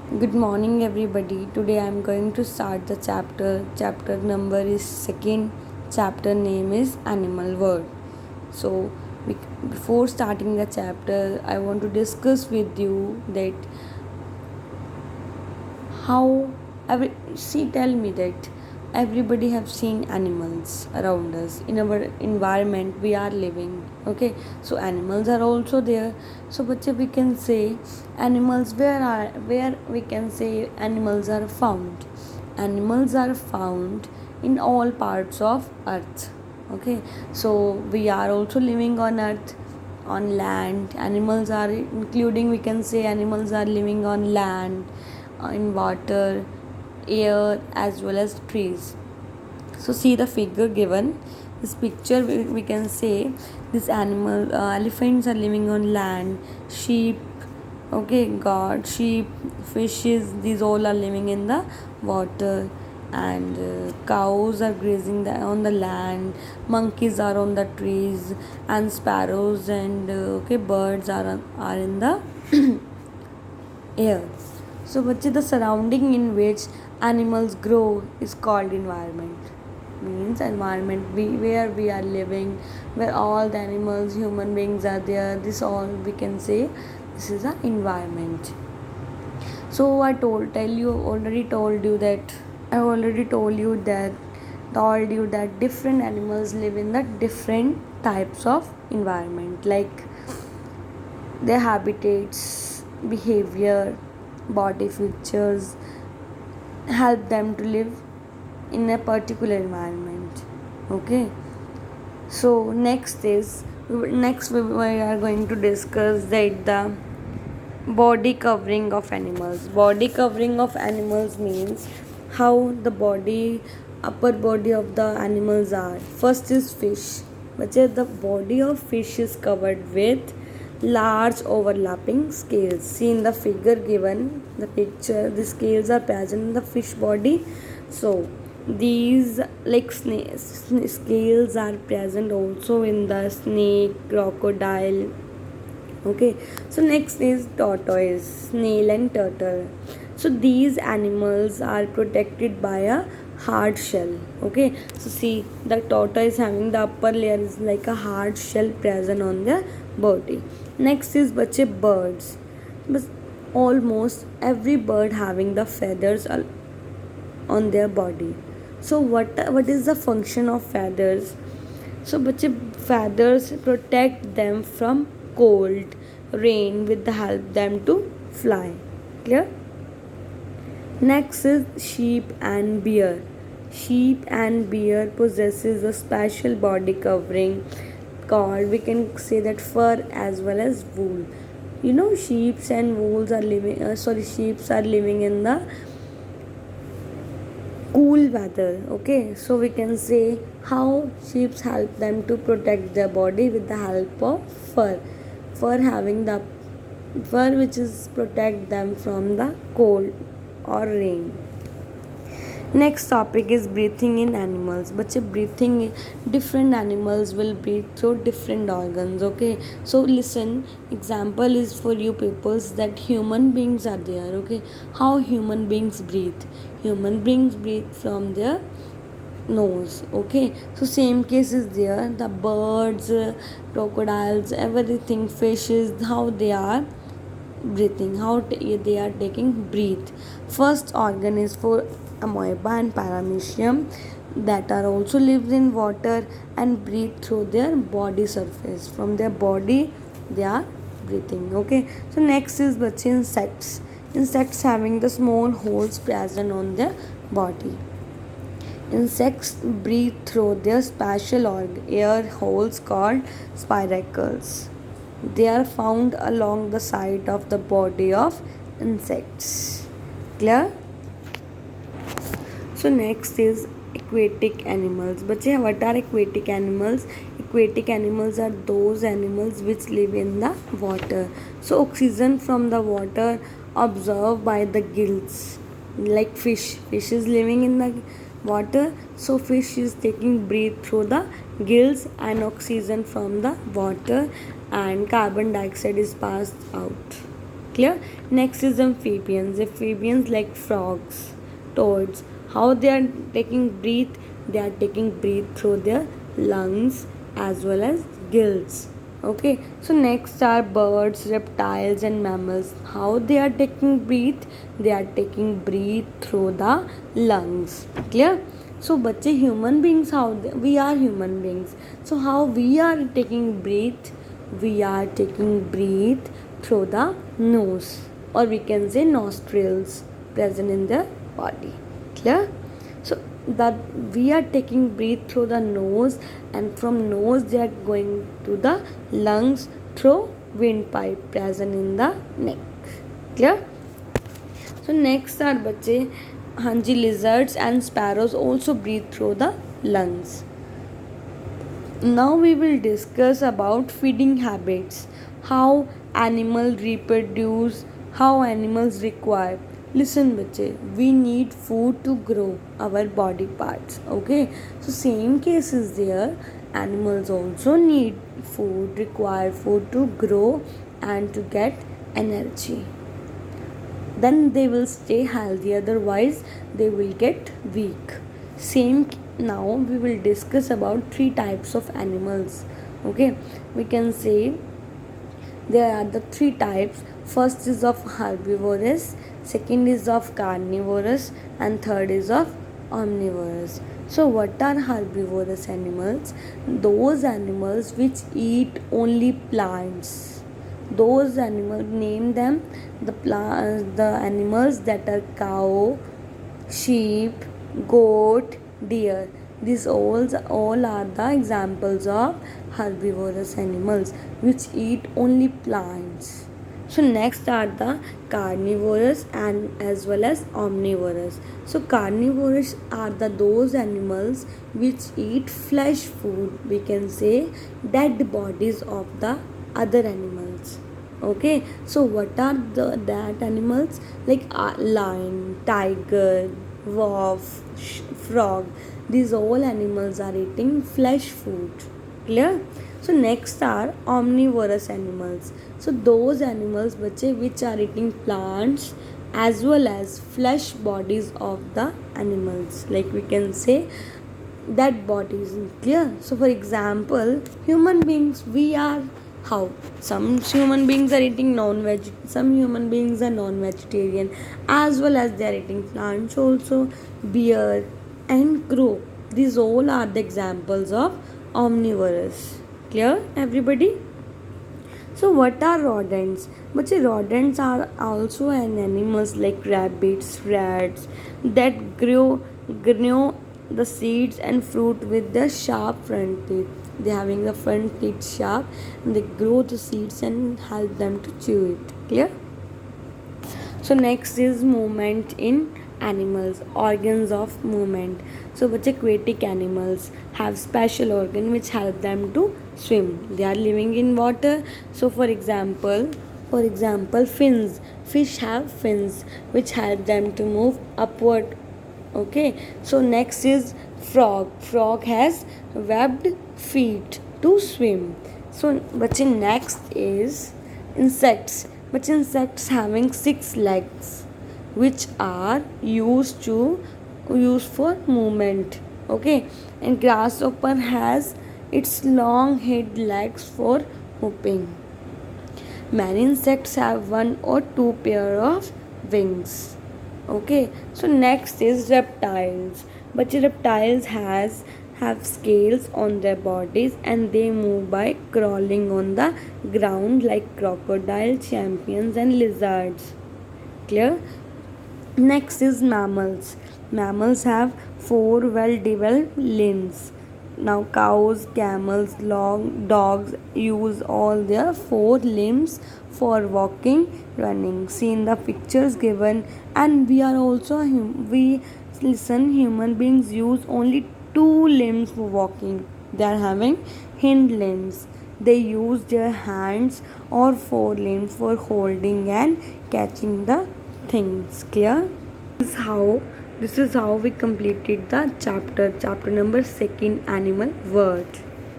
Good morning, everybody. Today I am going to start the chapter. Chapter number is second. Chapter name is Animal World. So, before starting the chapter, I want to discuss with you that how tell me that everybody have seen animals around us in our environment we are living. Okay, so animals are also there. So but we can say animals where we can say animals are found in all parts of earth. Okay, so we are also living on earth, on land. Animals are including, we can say animals are living on land, in water, air, as well as trees. So see the figure given. This picture we can say this elephants are living on land, sheep, okay, god, sheep, fishes, these all are living in the water, and cows are grazing on the land, monkeys are on the trees, and sparrows and birds are in the air. So बच्चे the surrounding in which animals grow is called environment. Means environment where we are living, where all the animals, human beings are there. This all we can say this is an environment. So I already told you that different animals live in the different types of environment, like their habitats, behavior, body features help them to live in a particular environment. Okay, so next we are going to discuss that the body covering of animals. Body covering of animals means how the upper body of the animals are. First is fish. The body of fish is covered with large overlapping scales. See in the figure given, the picture, the scales are present in the fish body. So these like scales are present also in the snake, crocodile. Okay, so next is tortoise, snail, and turtle. So these animals are protected by a hard shell. Okay, so see the tortoise having the upper layer is like a hard shell present on their body. Next is birds. But almost every bird having the feathers on their body. So what is the function of feathers? So feathers protect them from cold, rain, with the help them to fly. Clear? Next is sheep and bear. Sheep and bear possesses a special body covering called, we can say that, fur as well as wool. You know, sheep and wools are living. Sheep are living in the cool weather. Okay, so we can say how sheep help them to protect their body with the help of fur. Fur having the fur which is protect them from the cold or rain. Next topic is breathing in animals. But breathing, different animals will breathe through different organs. Okay, so listen, example is for you peoples that human beings are there. Okay, how human beings breathe? Human beings breathe from their nose. Okay, so same case is there. The birds, crocodiles, everything, fishes, how they are breathing, they are taking breathe. First organ is for amoeba and paramecium, that are also lives in water and breathe through their body surface. From their body they are breathing. Okay, so next is insects. Insects having the small holes present on their body. Insects breathe through their special air holes called spiracles. They are found along the side of the body of insects. Clear? So next is aquatic animals. But what are aquatic animals? Aquatic animals are those animals which live in the water. So oxygen from the water absorbed by the gills. Like fish. Fish is living in the water. So fish is taking breath through the gills and oxygen from the water, and carbon dioxide is passed out. Clear? Next is amphibians. Amphibians like frogs, toads. How they are taking breath? They are taking breath through their lungs as well as gills. Okay, so next are birds, reptiles, and mammals. How they are taking breath? They are taking breath through the lungs. Clear? So बच्चे human beings, how we are human beings. So how we are taking breath? We are taking breath through the nose, or we can say nostrils present in the body. Clear? So that we are taking breath through the nose, and from nose they are going to the lungs through windpipe present in the neck. Clear? So next are बच्चे hanji, lizards and sparrows also breathe through the lungs. Now we will discuss about feeding habits, how animals reproduce, how animals require. Listen बच्चे, we need food to grow our body parts. Okay, so same case is there. Animals also need food, require food to grow and to get energy. Then they will stay healthy, otherwise they will get weak. Same. Now we will discuss about three types of animals. Okay, we can say there are the three types. First is of herbivorous, second is of carnivorous, and third is of omnivorous. So what are herbivorous animals? Those animals which eat only plants. Those animals, name them. The animals that are cow, sheep, goat, deer. These all are the examples of herbivorous animals which eat only plants. So next are the carnivorous and as well as omnivorous. So carnivorous are those animals which eat flesh food. We can say dead bodies of the other animals. Okay, so what are that animals? Like lion, tiger, wolf, frog. These all animals are eating flesh food. Clear? So next are omnivorous animals. So those animals which are eating plants as well as flesh bodies of the animals. Like we can say dead bodies. Clear? So for example, human beings, we are how some human beings are eating non-veg, some human beings are non-vegetarian, as well as they are eating plants also, bear and crow. These all are the examples of omnivorous. Clear, everybody? So what are rodents? But rodents are also an animals like rabbits, rats that gnaw the seeds and fruit with their sharp front teeth. They having the front teeth sharp and they grow the seeds and help them to chew it. Clear? So next is movement in animals, organs of movement. So aquatic animals have special organ which help them to swim. They are living in water. So for example, fins. Fish have fins which help them to move upward. Okay, so next is frog has webbed feet to swim. So next is insects. But insects having 6 legs which are used for movement. Okay, and grasshopper has its long head legs for hopping. Many insects have 1 or 2 pair of wings. Okay, so next is reptiles. But reptiles have scales on their bodies and they move by crawling on the ground like crocodile, champions and lizards. Clear? Next is mammals. Mammals have 4 well developed limbs. Now cows, camels, dogs use all their 4 limbs for walking, running. See in the pictures given, and we are also human beings use only 2 limbs for walking. They are having hind limbs. They use their hands or 4 limbs for holding and catching the things. Clear? This is how we completed the chapter number 2, animal world.